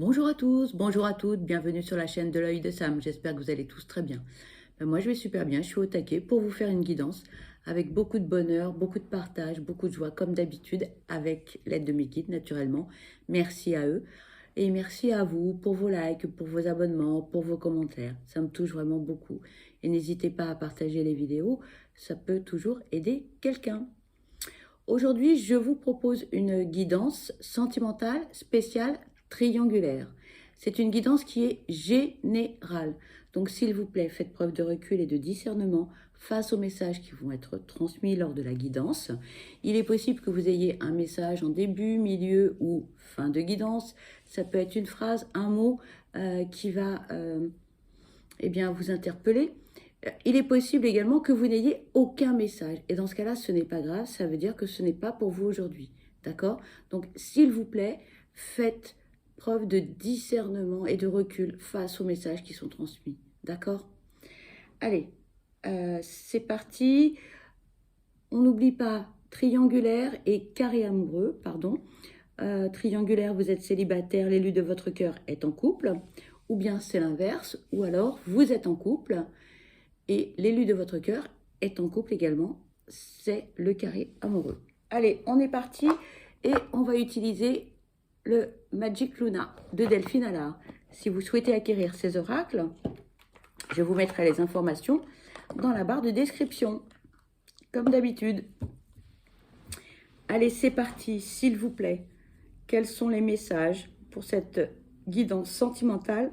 Bonjour à tous, bonjour à toutes, bienvenue sur la chaîne de l'œil de Sam. J'espère que vous allez tous très bien. Moi, je vais super bien, je suis au taquet pour vous faire une guidance avec beaucoup de bonheur, beaucoup de partage, beaucoup de joie, comme d'habitude, avec l'aide de mes guides, naturellement. Merci à eux et merci à vous pour vos likes, pour vos abonnements, pour vos commentaires. Ça me touche vraiment beaucoup. Et n'hésitez pas à partager les vidéos, ça peut toujours aider quelqu'un. Aujourd'hui, je vous propose une guidance sentimentale spéciale triangulaire. C'est une guidance qui est générale. Donc, s'il vous plaît, faites preuve de recul et de discernement face aux messages qui vont être transmis lors de la guidance. Il est possible que vous ayez un message en début, milieu ou fin de guidance. Ça peut être une phrase, un mot qui va vous interpeller. Il est possible également que vous n'ayez aucun message. Et dans ce cas-là, ce n'est pas grave, ça veut dire que ce n'est pas pour vous aujourd'hui. D'accord? Donc, s'il vous plaît, faites preuve de discernement et de recul face aux messages qui sont transmis. D'accord? Allez, c'est parti. On n'oublie pas triangulaire et carré amoureux, pardon. Triangulaire, vous êtes célibataire, l'élu de votre cœur est en couple. Ou bien c'est l'inverse, ou alors vous êtes en couple et l'élu de votre cœur est en couple également, c'est le carré amoureux. Allez, on est parti et on va utiliser le Magic Luna de Delphine Allard. Si vous souhaitez acquérir ces oracles, je vous mettrai les informations dans la barre de description, comme d'habitude. Allez, c'est parti, s'il vous plaît. Quels sont les messages pour cette guidance sentimentale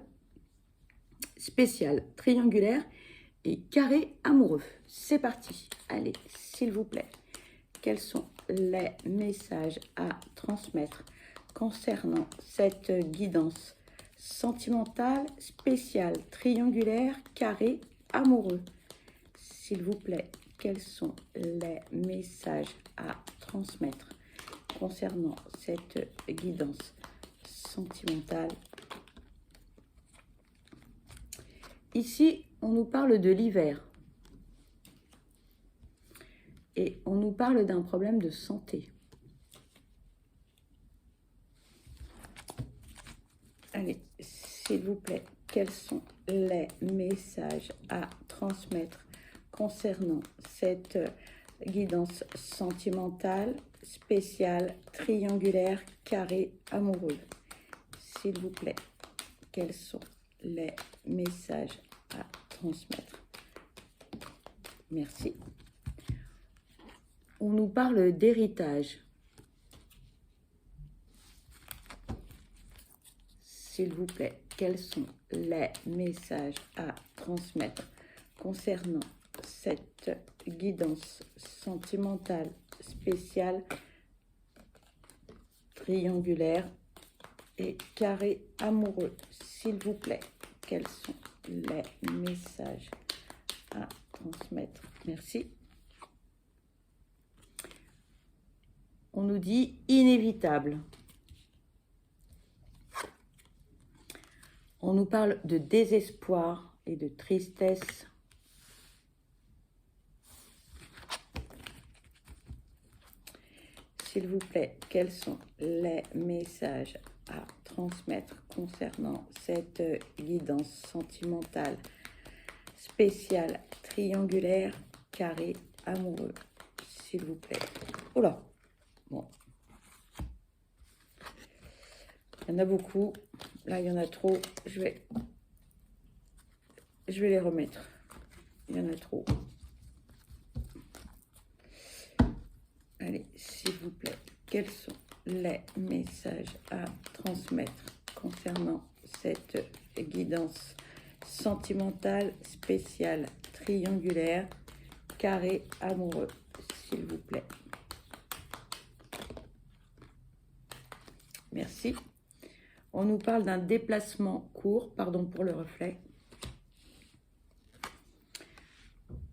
spéciale, triangulaire et carré amoureux? C'est parti. Allez, s'il vous plaît, quels sont les messages à transmettre concernant cette guidance sentimentale spéciale, triangulaire, carré amoureux? S'il vous plaît, quels sont les messages à transmettre concernant cette guidance sentimentale? Ici, on nous parle de l'hiver et on nous parle d'un problème de santé. Allez, s'il vous plaît, quels sont les messages à transmettre concernant cette guidance sentimentale spéciale, triangulaire, carré amoureux? S'il vous plaît, quels sont les messages à transmettre? Merci. On nous parle d'héritage. S'il vous plaît, quels sont les messages à transmettre concernant cette guidance sentimentale spéciale, triangulaire et carré amoureux? S'il vous plaît, quels sont les messages à transmettre? Merci. On nous dit inévitable. On nous parle de désespoir et de tristesse. S'il vous plaît, quels sont les messages à transmettre concernant cette guidance sentimentale spéciale, triangulaire, carré amoureux? S'il vous plaît. Oh là! Bon. Il y en a beaucoup. Là, il y en a trop. Je vais les remettre. Il y en a trop. Allez, s'il vous plaît, quels sont les messages à transmettre concernant cette guidance sentimentale spéciale, triangulaire, carré amoureux? S'il vous plaît. Merci. On nous parle d'un déplacement court, pardon pour le reflet,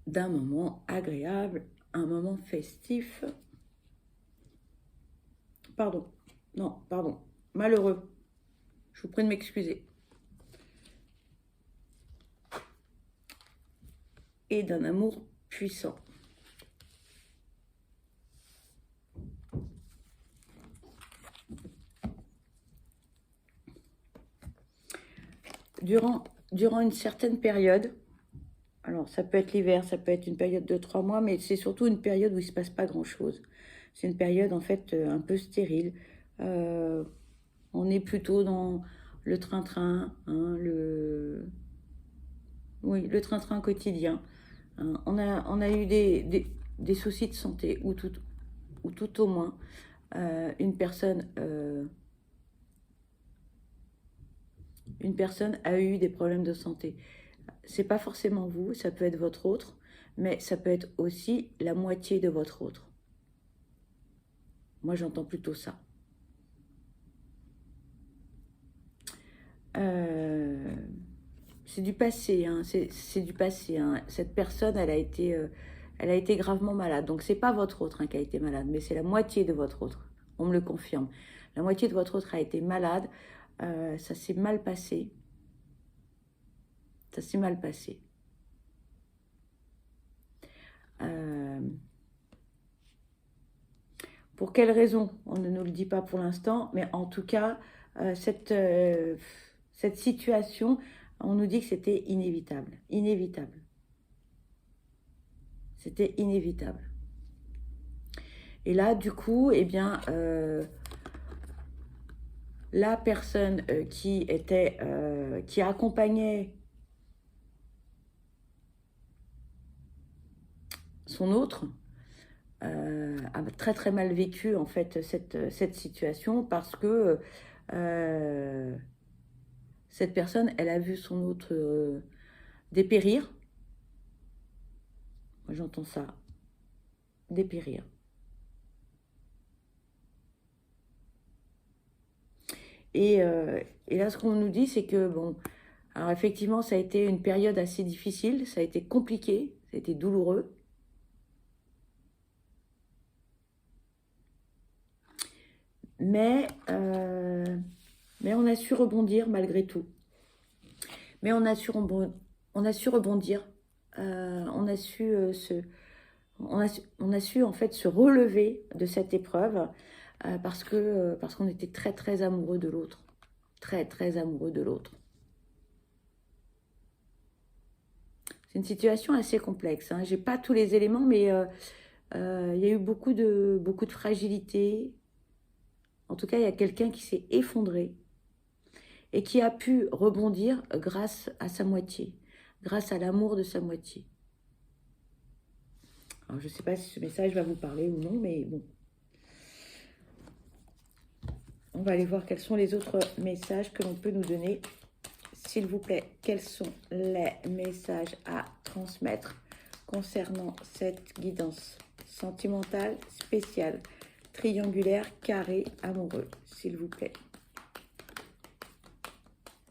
d'un moment agréable, un moment festif. Pardon, non, pardon, malheureux. Je vous prie de m'excuser. Et d'un amour puissant. durant une certaine période, alors ça peut être l'hiver, ça peut être une période de 3 mois, mais c'est surtout une période où il ne se passe pas grand-chose. C'est une période en fait un peu stérile. Euh, on est plutôt dans le train-train, hein, oui, le train-train quotidien. Hein. On a eu des soucis de santé, ou tout au moins une personne a eu des problèmes de santé. C'est pas forcément vous, ça peut être votre autre, mais ça peut être aussi la moitié de votre autre. Moi, j'entends plutôt ça. C'est du passé, hein, c'est du passé. Hein. Cette personne, elle a été gravement malade. Donc, c'est pas votre autre hein, qui a été malade, mais c'est la moitié de votre autre. On me le confirme. La moitié de votre autre a été malade. Ça s'est mal passé. Ça s'est mal passé. Pour quelle raison? On ne nous le dit pas pour l'instant, mais en tout cas, cette situation, on nous dit que c'était inévitable. Inévitable. C'était inévitable. Et là, du coup, eh bien, la personne qui accompagnait son autre a très très mal vécu en fait cette situation parce que cette personne, elle a vu son autre dépérir. Moi, j'entends ça, dépérir. Et là, ce qu'on nous dit, c'est que, bon, alors effectivement, ça a été une période assez difficile, ça a été compliqué, ça a été douloureux. Mais on a su rebondir malgré tout. Mais on a su rebondir, on a su on a su en fait se relever de cette épreuve parce qu'on était très très amoureux de l'autre, très très amoureux de l'autre. C'est une situation assez complexe. Hein. J'ai pas tous les éléments, mais il y a eu beaucoup de fragilité. En tout cas, il y a quelqu'un qui s'est effondré et qui a pu rebondir grâce à sa moitié, grâce à l'amour de sa moitié. Alors, je ne sais pas si ce message va vous parler ou non, mais bon. On va aller voir quels sont les autres messages que l'on peut nous donner. S'il vous plaît, quels sont les messages à transmettre concernant cette guidance sentimentale, spéciale, triangulaire, carré, amoureux, s'il vous plaît.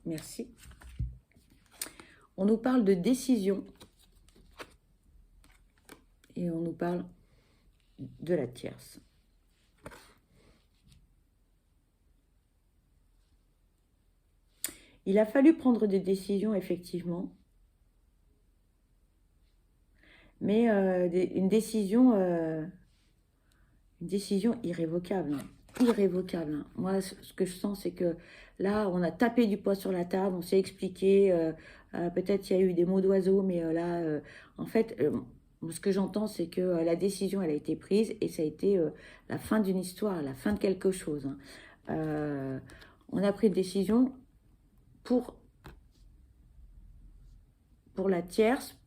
Merci. On nous parle de décision et on nous parle de la tierce. Il a fallu prendre des décisions, effectivement, mais une décision irrévocable. Irrévocable. Hein. Moi, ce que je sens, c'est que là, on a tapé du poing sur la table, on s'est expliqué, peut-être il y a eu des mots d'oiseau, mais là, en fait, ce que j'entends, c'est que la décision, elle a été prise et ça a été la fin d'une histoire, la fin de quelque chose. Hein. On a pris une décision pour la tierce,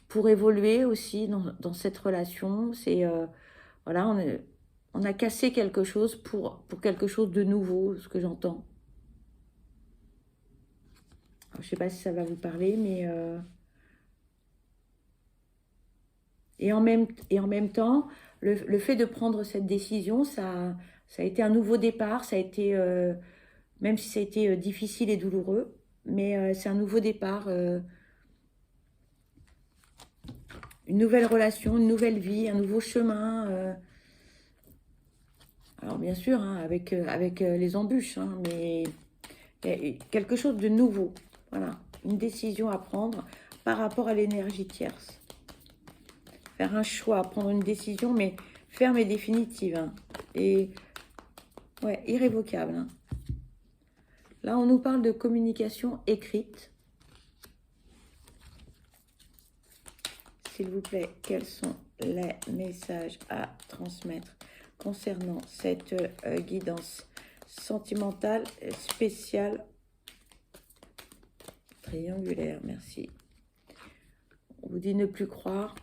pour évoluer aussi dans cette relation. C'est voilà, on a cassé quelque chose pour quelque chose de nouveau, ce que j'entends. Je ne sais pas si ça va vous parler, mais et en même temps, le fait de prendre cette décision, ça a été un nouveau départ. Ça a été même si ça a été difficile et douloureux, mais c'est un nouveau départ. Une nouvelle relation, une nouvelle vie, un nouveau chemin. Alors bien sûr, hein, avec les embûches, hein, mais quelque chose de nouveau. Voilà, une décision à prendre par rapport à l'énergie tierce. Faire un choix, prendre une décision, mais ferme et définitive. Hein, et ouais, irrévocable. Hein. Là, on nous parle de communication écrite. S'il vous plaît, quels sont les messages à transmettre concernant cette guidance sentimentale spéciale triangulaire? Merci. On vous dit ne plus croire.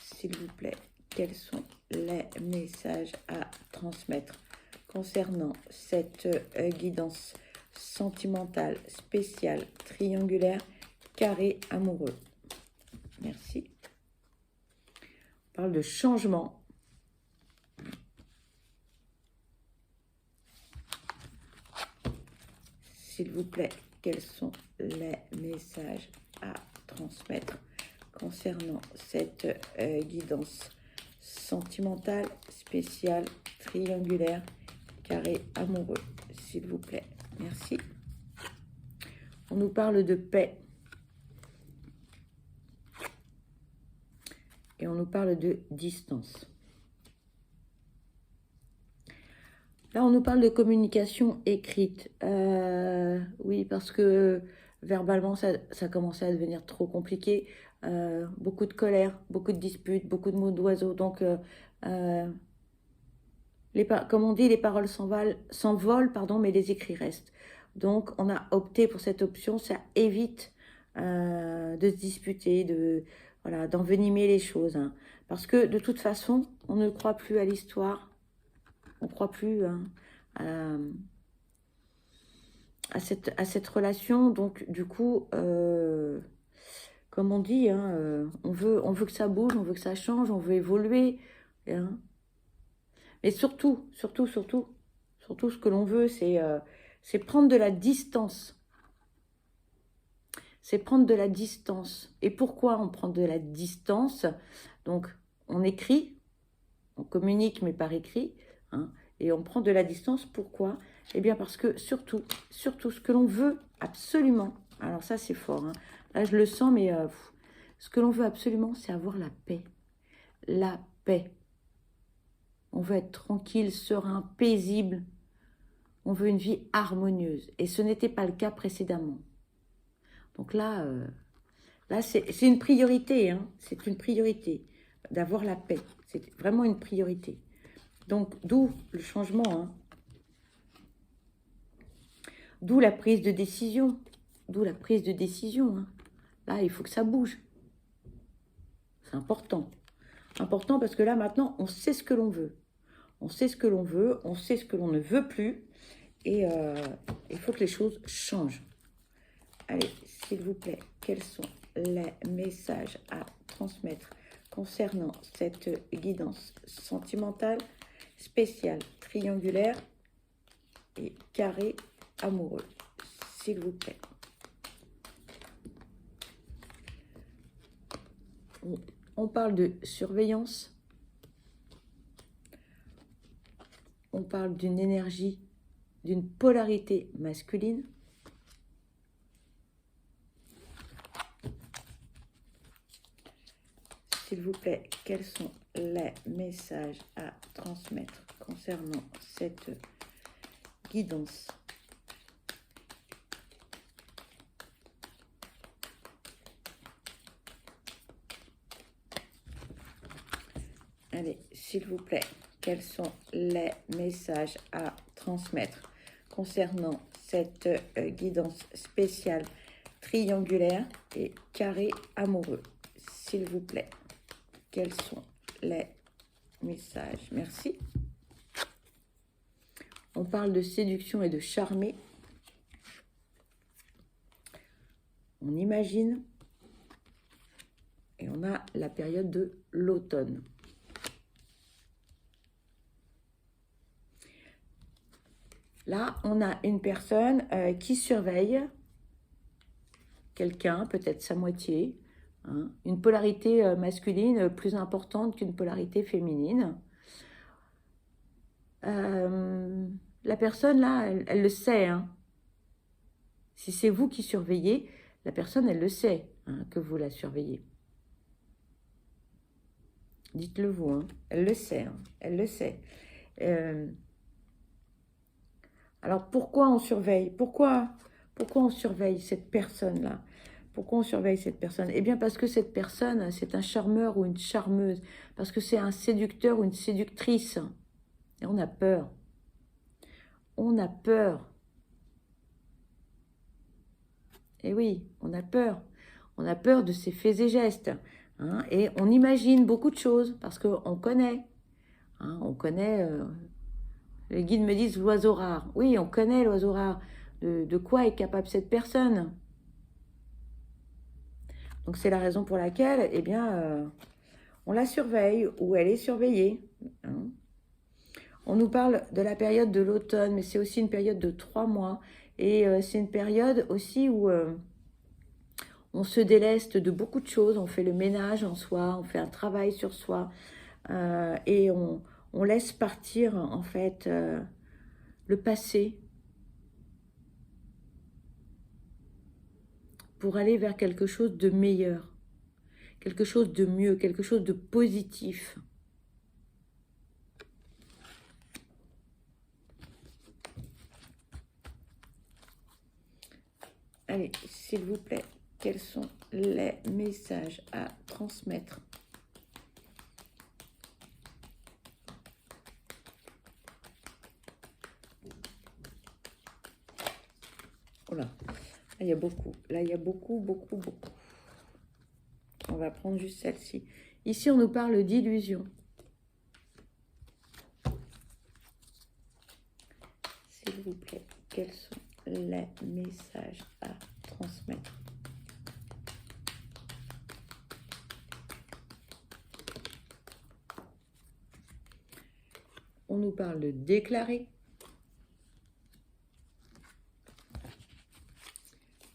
S'il vous plaît, quels sont les messages à transmettre concernant cette guidance sentimentale spéciale triangulaire carré amoureux? Merci. On parle de changement. S'il vous plaît, quels sont les messages à transmettre concernant cette guidance sentimentale spéciale triangulaire carré amoureux? S'il vous plaît, merci. On nous parle de paix. Et on nous parle de distance. Là, on nous parle de communication écrite. Oui, parce que verbalement, ça commençait à devenir trop compliqué. Beaucoup de colère, beaucoup de disputes, beaucoup de mots d'oiseau. Donc, comme on dit, les paroles s'envolent, pardon, mais les écrits restent. Donc, on a opté pour cette option. Ça évite de se disputer, voilà, d'envenimer les choses. Hein. Parce que, de toute façon, on ne croit plus à l'histoire. On ne croit plus hein, à cette relation. Donc, du coup, comme on dit, hein, on veut que ça bouge, on veut que ça change, on veut évoluer. Hein. Mais surtout, ce que l'on veut, c'est prendre de la distance. C'est prendre de la distance. Et pourquoi on prend de la distance? Donc, on écrit, on communique, mais par écrit. Hein, et on prend de la distance, pourquoi? Eh bien parce que surtout, ce que l'on veut absolument, alors ça c'est fort, hein, là je le sens, mais ce que l'on veut absolument, c'est avoir la paix. La paix. On veut être tranquille, serein, paisible. On veut une vie harmonieuse. Et ce n'était pas le cas précédemment. Donc là c'est une priorité, hein, c'est une priorité d'avoir la paix. C'est vraiment une priorité. Donc, d'où le changement, hein. D'où la prise de décision. D'où la prise de décision. Hein. Là, il faut que ça bouge. C'est important. Important parce que là, maintenant, on sait ce que l'on veut. On sait ce que l'on veut, on sait ce que l'on ne veut plus. Et il faut que les choses changent. Allez, s'il vous plaît, quels sont les messages à transmettre concernant cette guidance sentimentale spéciale, triangulaire et carré amoureux, s'il vous plaît. On parle de surveillance. On parle d'une énergie, d'une polarité masculine. S'il vous plaît, quels sont les messages à transmettre concernant cette guidance Allez, s'il vous plaît, quels sont les messages à transmettre concernant cette guidance spéciale triangulaire et carré amoureux? S'il vous plaît, quels sont les messages? Merci. On parle de séduction et de charmer. On imagine. Et on a la période de l'automne. Là, on a une personne qui surveille quelqu'un, peut-être sa moitié, hein, une polarité masculine plus importante qu'une polarité féminine. La personne, là, elle le sait. Hein. Si c'est vous qui surveillez, la personne, elle le sait hein, que vous la surveillez. Dites-le vous, hein. Elle le sait. Hein. Elle le sait. Alors, pourquoi on surveille? Pourquoi on surveille cette personne-là? Pourquoi on surveille cette personne? Eh bien, parce que cette personne, c'est un charmeur ou une charmeuse. Parce que c'est un séducteur ou une séductrice. Et on a peur. On a peur. Eh oui, on a peur. On a peur de ses faits et gestes. Hein, et on imagine beaucoup de choses parce qu'on connaît. Hein, on connaît, les guides me disent l'oiseau rare. Oui, on connaît l'oiseau rare. De quoi est capable cette personne? Donc c'est la raison pour laquelle, eh bien, on la surveille ou elle est surveillée. Hein. On nous parle de la période de l'automne, mais c'est aussi une période de 3 mois. Et c'est une période aussi où on se déleste de beaucoup de choses. On fait le ménage en soi, on fait un travail sur soi. Et on laisse partir, en fait, le passé pour aller vers quelque chose de meilleur, quelque chose de mieux, quelque chose de positif. Allez, s'il vous plaît, quels sont les messages à transmettre? Oh là, il y a beaucoup. Là, il y a beaucoup, beaucoup, beaucoup. On va prendre juste celle-ci. Ici, on nous parle d'illusion. S'il vous plaît, quels sont les messages à transmettre? On nous parle de déclarer.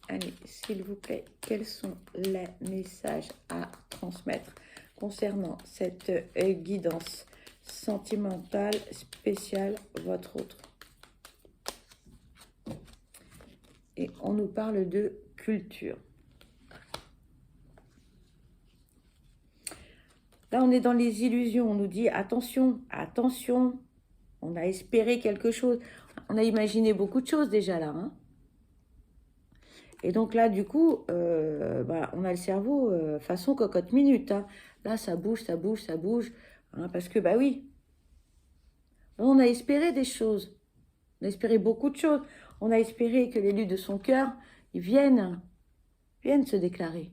Allez, s'il vous plaît, quels sont les messages à transmettre concernant cette guidance sentimentale spéciale, votre autre? Et on nous parle de culture. Là, on est dans les illusions. On nous dit attention, attention. On a espéré quelque chose. On a imaginé beaucoup de choses déjà là. Hein. Et donc là, du coup, on a le cerveau façon cocotte minute. Hein. Là, ça bouge, ça bouge, ça bouge. Hein, parce que, bah oui, on a espéré des choses. On a espéré beaucoup de choses. On a espéré que l'élu de son cœur, ils viennent se déclarer.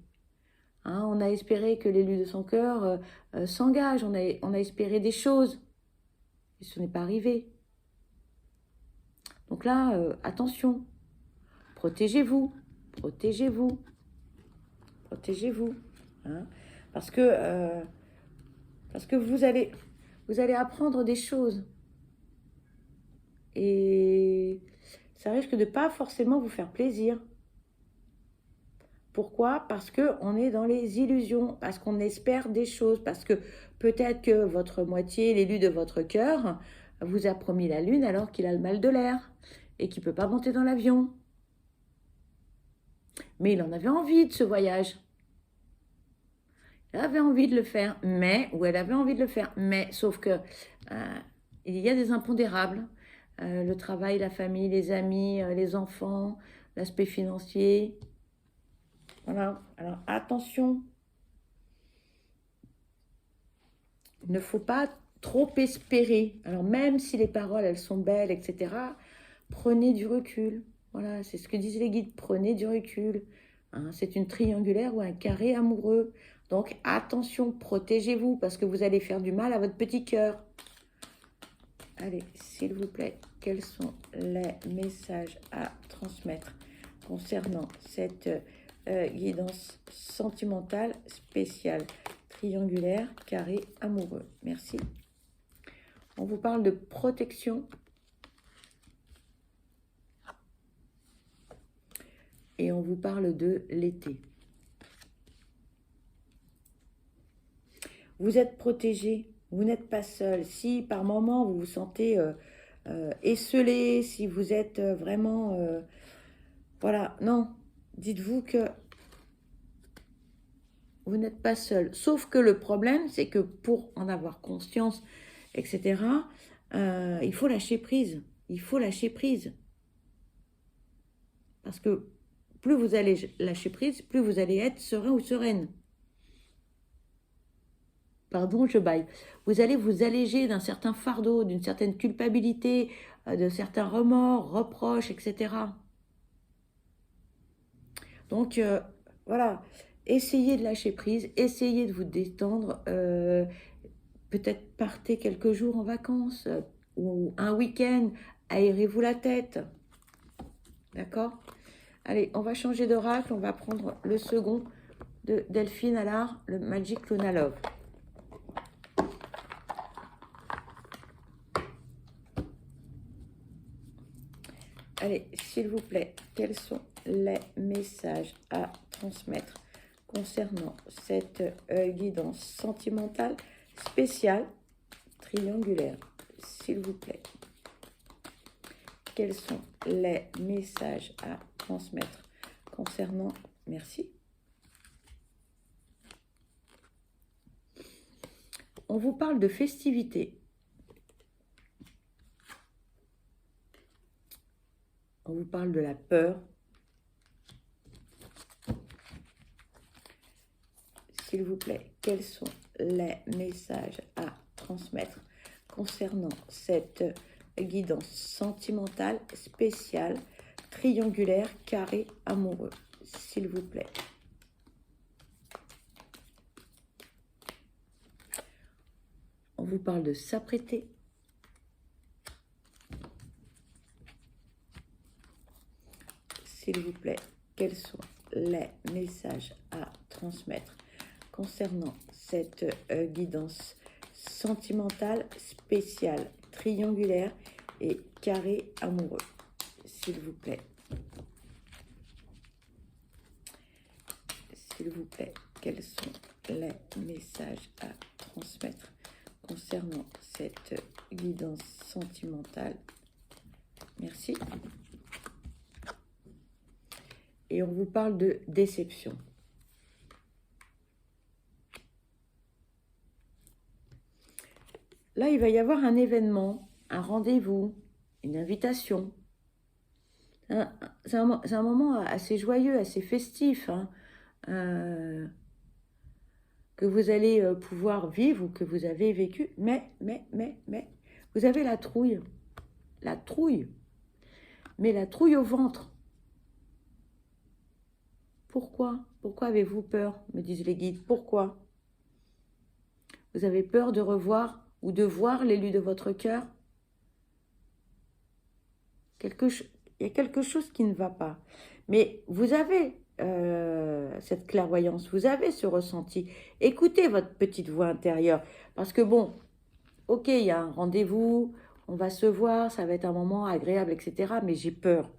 Hein, on a espéré que l'élu de son cœur s'engage. On a espéré des choses. Et ce n'est pas arrivé. Donc là, attention. Protégez-vous. Protégez-vous. Protégez-vous. Hein, parce que vous allez apprendre des choses. Et ça risque de pas forcément vous faire plaisir. Pourquoi? Parce qu'on est dans les illusions, parce qu'on espère des choses, parce que peut-être que votre moitié, l'élu de votre cœur, vous a promis la lune alors qu'il a le mal de l'air et qu'il ne peut pas monter dans l'avion. Mais il en avait envie de ce voyage. Il avait envie de le faire, ou elle avait envie de le faire, mais sauf que il y a des impondérables. Le travail, la famille, les amis, les enfants, l'aspect financier. Voilà, alors attention. Il ne faut pas trop espérer. Alors même si les paroles, elles sont belles, etc., prenez du recul. Voilà, c'est ce que disent les guides, prenez du recul. Hein, c'est une triangulaire ou un carré amoureux. Donc attention, protégez-vous parce que vous allez faire du mal à votre petit cœur. Allez, s'il vous plaît, quels sont les messages à transmettre concernant cette guidance sentimentale spéciale, triangulaire, carré, amoureux? Merci. On vous parle de protection. Et on vous parle de l'été. Vous êtes protégé. Vous n'êtes pas seul. Si par moment vous vous sentez esselé, si vous êtes vraiment... voilà, non. Dites-vous que vous n'êtes pas seul. Sauf que le problème, c'est que pour en avoir conscience, etc., il faut lâcher prise. Il faut lâcher prise. Parce que plus vous allez lâcher prise, plus vous allez être serein ou sereine. Pardon, je baille. Vous allez vous alléger d'un certain fardeau, d'une certaine culpabilité, de certains remords, reproches, etc. Donc, voilà, essayez de lâcher prise, essayez de vous détendre. Peut-être partez quelques jours en vacances ou un week-end, aérez-vous la tête. D'accord? Allez, on va changer d'oracle, on va prendre le second de Delphine Allard, le Magic Luna Love. Allez, s'il vous plaît, quels sont les messages à transmettre concernant cette guidance sentimentale spéciale triangulaire? S'il vous plaît, quels sont les messages à transmettre concernant... Merci. On vous parle de festivités. On vous parle de la peur. S'il vous plaît, quels sont les messages à transmettre concernant cette guidance sentimentale spéciale, triangulaire, carré, amoureux? S'il vous plaît. On vous parle de s'apprêter. S'il vous plaît, quels sont les messages à transmettre concernant cette guidance sentimentale spéciale, triangulaire et carré amoureux? S'il vous plaît. S'il vous plaît, quels sont les messages à transmettre concernant cette guidance sentimentale? Merci. Et on vous parle de déception. Là, il va y avoir un événement, un rendez-vous, une invitation. C'est un moment assez joyeux, assez festif, hein, que vous allez pouvoir vivre ou que vous avez vécu. Mais, vous avez la trouille. La trouille. Mais la trouille au ventre. Pourquoi? Pourquoi avez-vous peur, me disent les guides? Pourquoi? Vous avez peur de revoir ou de voir l'élu de votre cœur? Il y a quelque chose qui ne va pas. Mais vous avez cette clairvoyance, vous avez ce ressenti. Écoutez votre petite voix intérieure. Parce que bon, ok, il y a un rendez-vous, on va se voir, ça va être un moment agréable, etc. Mais j'ai peur.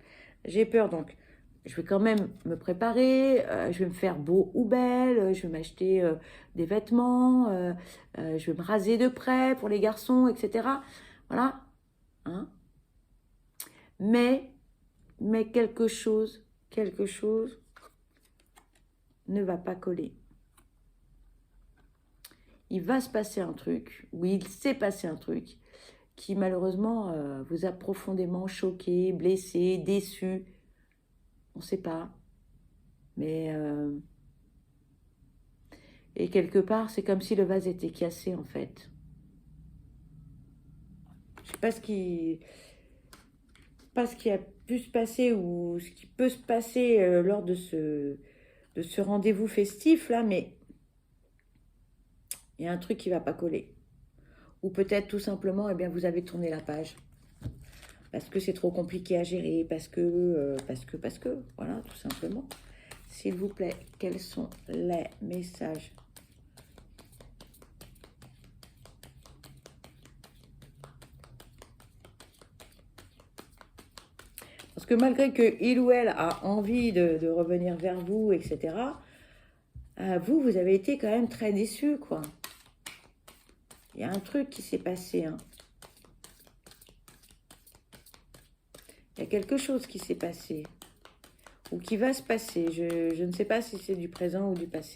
J'ai peur, donc je vais quand même me préparer, je vais me faire beau ou belle, je vais m'acheter des vêtements, je vais me raser de près pour les garçons, etc. Voilà. Hein? Mais quelque chose ne va pas coller. Il va se passer un truc, ou il s'est passé un truc, qui malheureusement vous a profondément choqué, blessé, déçu. On ne sait pas. Mais... et quelque part, c'est comme si le vase était cassé, en fait. Je ne sais pas ce qui a pu se passer ou ce qui peut se passer lors de ce rendez-vous festif, là, mais il y a un truc qui ne va pas coller. Ou peut-être tout simplement, eh bien, vous avez tourné la page. Parce que c'est trop compliqué à gérer, parce que, voilà, tout simplement. S'il vous plaît, quels sont les messages ? Parce que malgré que il ou elle a envie de revenir vers vous, etc., vous avez été quand même très déçu, quoi. Il y a un truc qui s'est passé, hein. Il y a quelque chose qui s'est passé. Ou qui va se passer. Je ne sais pas si c'est du présent ou du passé.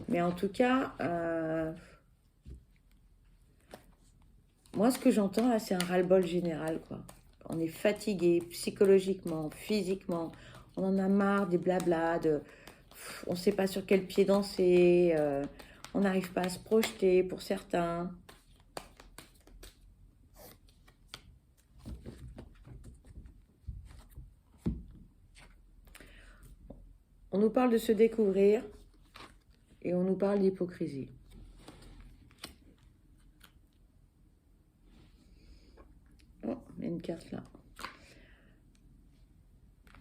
Mais en tout cas, moi, ce que j'entends, là, c'est un ras-le-bol général, quoi. on est fatigué psychologiquement, physiquement. On en a marre des blablas, on ne sait pas sur quel pied danser, on n'arrive pas à se projeter pour certains. On nous parle de se découvrir et on nous parle d'hypocrisie. Oh, il y a une carte là.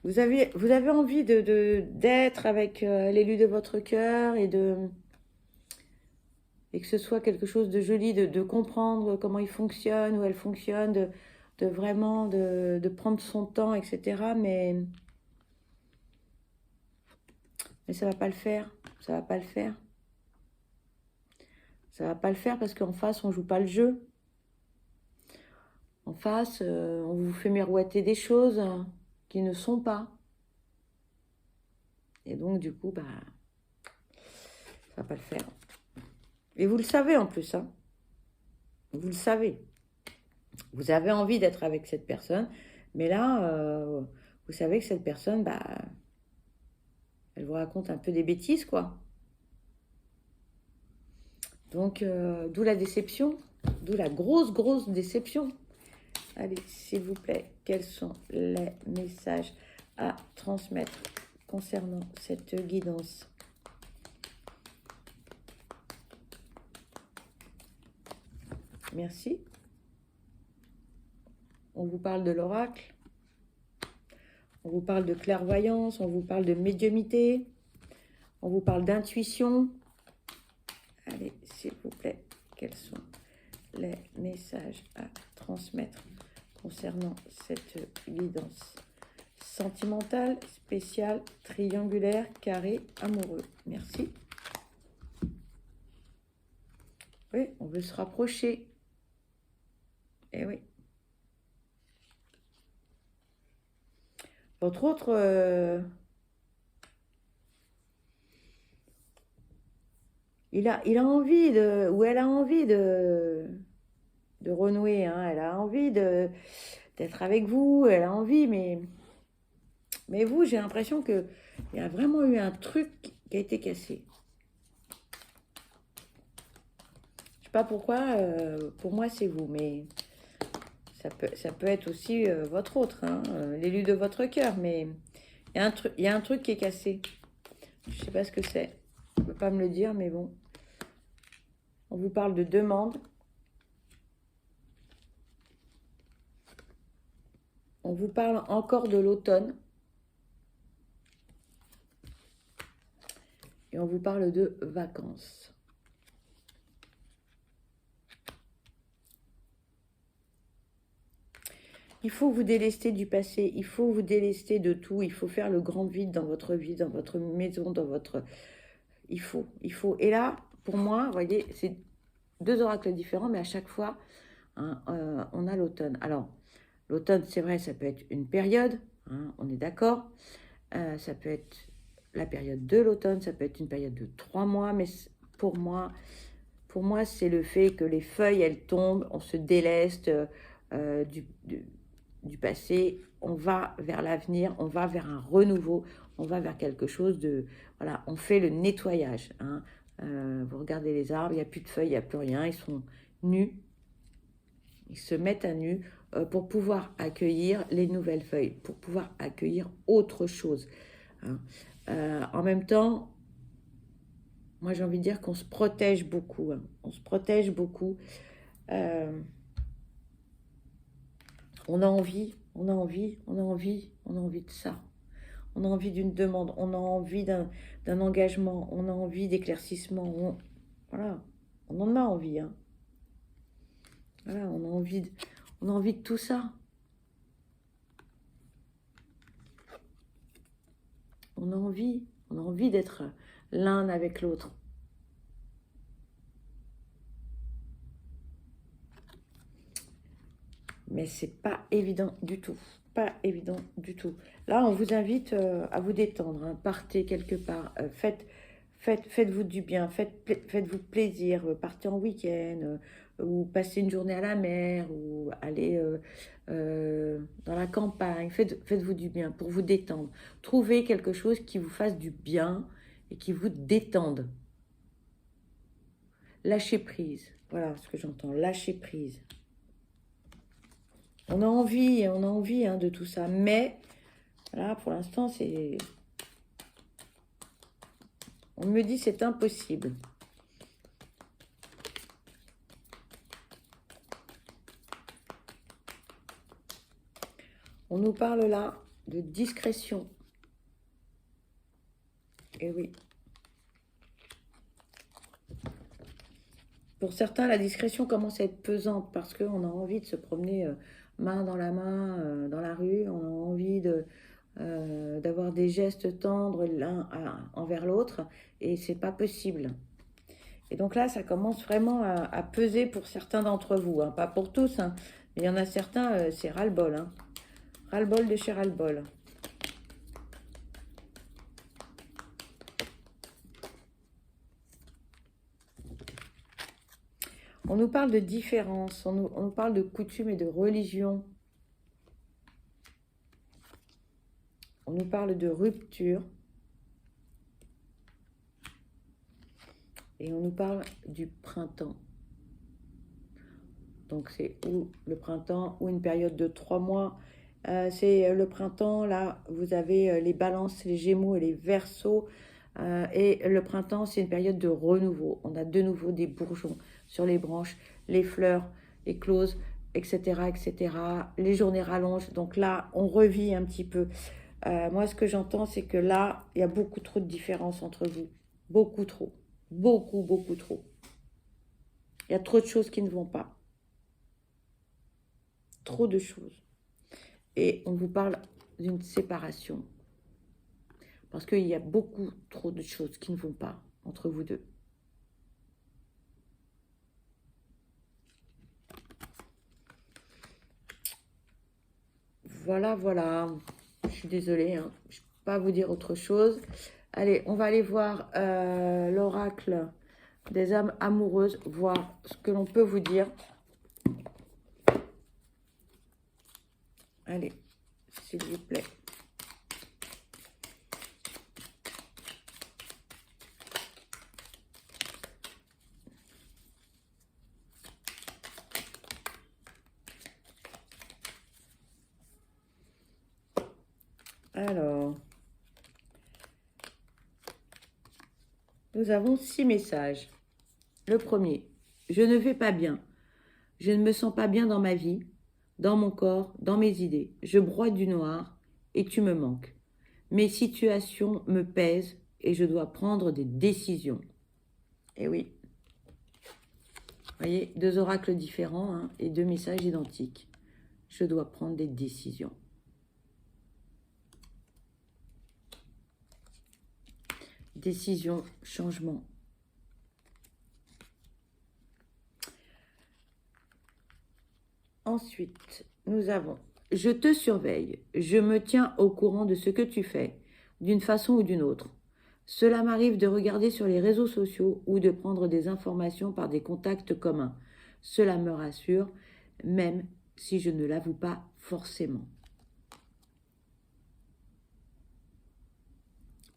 Vous avez envie d'être avec l'élu de votre cœur et que ce soit quelque chose de joli, de comprendre comment il fonctionne, où elle fonctionne, de vraiment de prendre son temps, etc. Mais ça va pas le faire. Ça va pas le faire. Ça va pas le faire parce qu'en face, on joue pas le jeu. En face, on vous fait miroiter des choses qui ne sont pas. Et donc, du coup, bah, ça va pas le faire. Et vous le savez en plus, hein. Vous le savez. Vous avez envie d'être avec cette personne, mais là, vous savez que cette personne, bah, elle vous raconte un peu des bêtises, quoi. Donc, d'où la déception, d'où la grosse déception. Allez, s'il vous plaît, quels sont les messages à transmettre concernant cette guidance? Merci. On vous parle de l'oracle. On vous parle de clairvoyance. On vous parle de médiumnité. On vous parle d'intuition. Allez, s'il vous plaît, quels sont les messages à transmettre concernant cette guidance sentimentale, spéciale, triangulaire, carré, amoureux? Merci. Oui, on veut se rapprocher. Eh oui. Votre autre, il a envie de, ou elle a envie de renouer, hein. Elle a envie d'être avec vous, elle a envie, mais vous, j'ai l'impression qu'il y a vraiment eu un truc qui a été cassé. Je sais pas pourquoi, pour moi c'est vous, mais ça peut être aussi votre autre, hein, l'élu de votre cœur, mais il y a un truc qui est cassé. Je sais pas ce que c'est. On ne peut pas me le dire, mais bon. On vous parle de demande. On vous parle encore de l'automne. Et on vous parle de vacances. Il faut vous délester du passé, il faut vous délester de tout, il faut faire le grand vide dans votre vie, dans votre maison, dans votre... Il faut. Et là, pour moi, vous voyez, c'est deux oracles différents, mais à chaque fois, hein, on a l'automne. Alors, l'automne, c'est vrai, ça peut être une période, hein, on est d'accord. Ça peut être la période de l'automne, ça peut être une période de 3 mois, mais pour moi, c'est le fait que les feuilles, elles tombent, on se déleste du passé, on va vers l'avenir, on va vers un renouveau, on va vers quelque chose de... Voilà, on fait le nettoyage, hein. Vous regardez les arbres, il n'y a plus de feuilles, il n'y a plus rien, ils sont nus, ils se mettent à nu pour pouvoir accueillir les nouvelles feuilles, pour pouvoir accueillir autre chose, hein. En même temps, moi j'ai envie de dire qu'on se protège beaucoup, hein. On se protège beaucoup. On a envie de ça. On a envie d'une demande, on a envie d'un engagement, on a envie d'éclaircissement. Voilà, on en a envie, hein. Voilà, on a envie de tout ça. On a envie d'être l'un avec l'autre. Mais c'est pas évident du tout. Pas évident du tout. Là, on vous invite à vous détendre, hein. Partez quelque part. Faites-vous du bien. Faites-vous plaisir. Partez en week-end. Ou passez une journée à la mer. Ou allez dans la campagne, faites-vous du bien pour vous détendre. Trouvez quelque chose qui vous fasse du bien et qui vous détende. Lâchez prise, voilà ce que j'entends, lâcher prise. On a envie hein, de tout ça, mais là, pour l'instant, c'est... On me dit c'est impossible. On nous parle là de discrétion. Et oui. Pour certains, la discrétion commence à être pesante parce qu'on a envie de se promener main dans la main dans la rue. On a envie d'avoir des gestes tendres l'un envers l'autre et c'est pas possible. Et donc là, ça commence vraiment à peser pour certains d'entre vous, hein. Pas pour tous, hein, mais il y en a certains, c'est ras-le-bol, hein. Ras-le-bol de chez ras-le-bol. On nous parle de différence, on nous parle de coutumes et de religion. On nous parle de rupture. Et on nous parle du printemps. Donc c'est ou le printemps ou une période de 3 mois. C'est le printemps, là vous avez les balances, les gémeaux et les verseaux. Et le printemps c'est une période de renouveau. On a de nouveau des bourgeons sur les branches, les fleurs éclosent, etc., etc. Les journées rallongent. Donc là on revit un petit peu. Moi ce que j'entends c'est que là il y a beaucoup trop de différence entre vous. Beaucoup trop. Beaucoup, beaucoup trop. Il y a trop de choses qui ne vont pas. Trop de choses. Et on vous parle d'une séparation. Parce qu'il y a beaucoup trop de choses qui ne vont pas entre vous deux. Voilà, voilà. Je suis désolée, hein. Je ne peux pas vous dire autre chose. Allez, on va aller voir l'oracle des âmes amoureuses, voir ce que l'on peut vous dire. Allez, s'il vous plaît. Alors, nous avons 6 messages. Le premier, je ne vais pas bien. Je ne me sens pas bien dans ma vie, dans mon corps, dans mes idées. Je broie du noir et tu me manques. Mes situations me pèsent et je dois prendre des décisions. Et oui. Vous voyez, 2 oracles différents hein, et 2 messages identiques. Je dois prendre des décisions. Décision, changement. Ensuite, nous avons « Je te surveille, je me tiens au courant de ce que tu fais, d'une façon ou d'une autre. Cela m'arrive de regarder sur les réseaux sociaux ou de prendre des informations par des contacts communs. Cela me rassure, même si je ne l'avoue pas forcément. »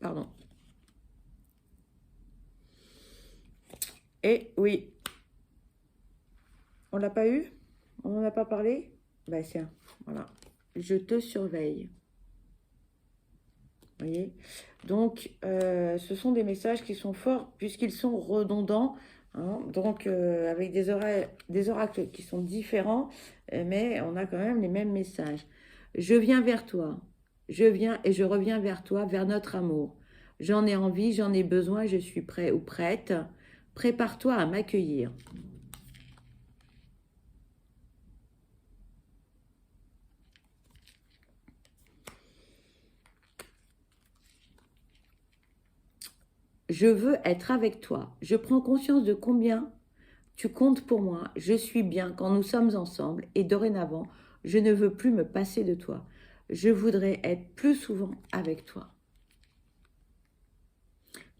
Pardon. Et oui, on l'a pas eu? On n'en a pas parlé? Ben tiens, voilà. Je te surveille. Vous voyez? Donc, ce sont des messages qui sont forts puisqu'ils sont redondants. Hein, donc, avec des oracles qui sont différents, mais on a quand même les mêmes messages. Je viens vers toi. Je viens et je reviens vers toi, vers notre amour. J'en ai envie, j'en ai besoin, je suis prêt ou prête. Prépare-toi à m'accueillir. Je veux être avec toi. Je prends conscience de combien tu comptes pour moi. Je suis bien quand nous sommes ensemble et dorénavant, je ne veux plus me passer de toi. Je voudrais être plus souvent avec toi.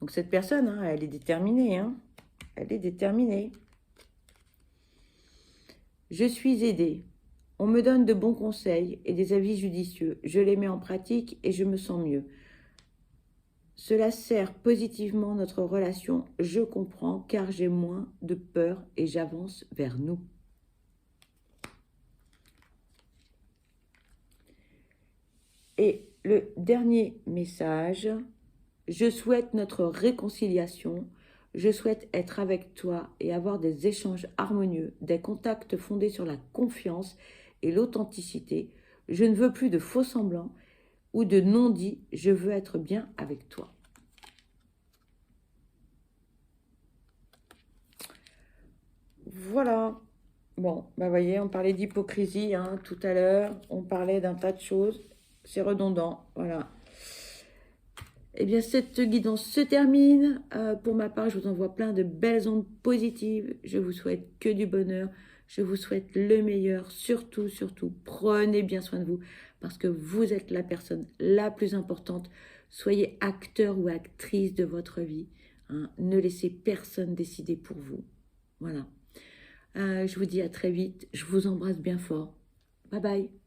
Donc cette personne, hein, elle est déterminée. Hein. Elle est déterminée. Je suis aidée. On me donne de bons conseils et des avis judicieux. Je les mets en pratique et je me sens mieux. Cela sert positivement notre relation. Je comprends car j'ai moins de peur et j'avance vers nous. Et le dernier message, je souhaite notre réconciliation. Je souhaite être avec toi et avoir des échanges harmonieux, des contacts fondés sur la confiance et l'authenticité. Je ne veux plus de faux semblants ou de non-dits. Je veux être bien avec toi. Voilà. Bon, bah voyez, on parlait d'hypocrisie hein, tout à l'heure. On parlait d'un tas de choses. C'est redondant. Voilà. Eh bien, cette guidance se termine. Pour ma part, je vous envoie plein de belles ondes positives. Je vous souhaite que du bonheur. Je vous souhaite le meilleur. Surtout, surtout, prenez bien soin de vous parce que vous êtes la personne la plus importante. Soyez acteur ou actrice de votre vie. Hein. Ne laissez personne décider pour vous. Voilà. Je vous dis à très vite. Je vous embrasse bien fort. Bye bye.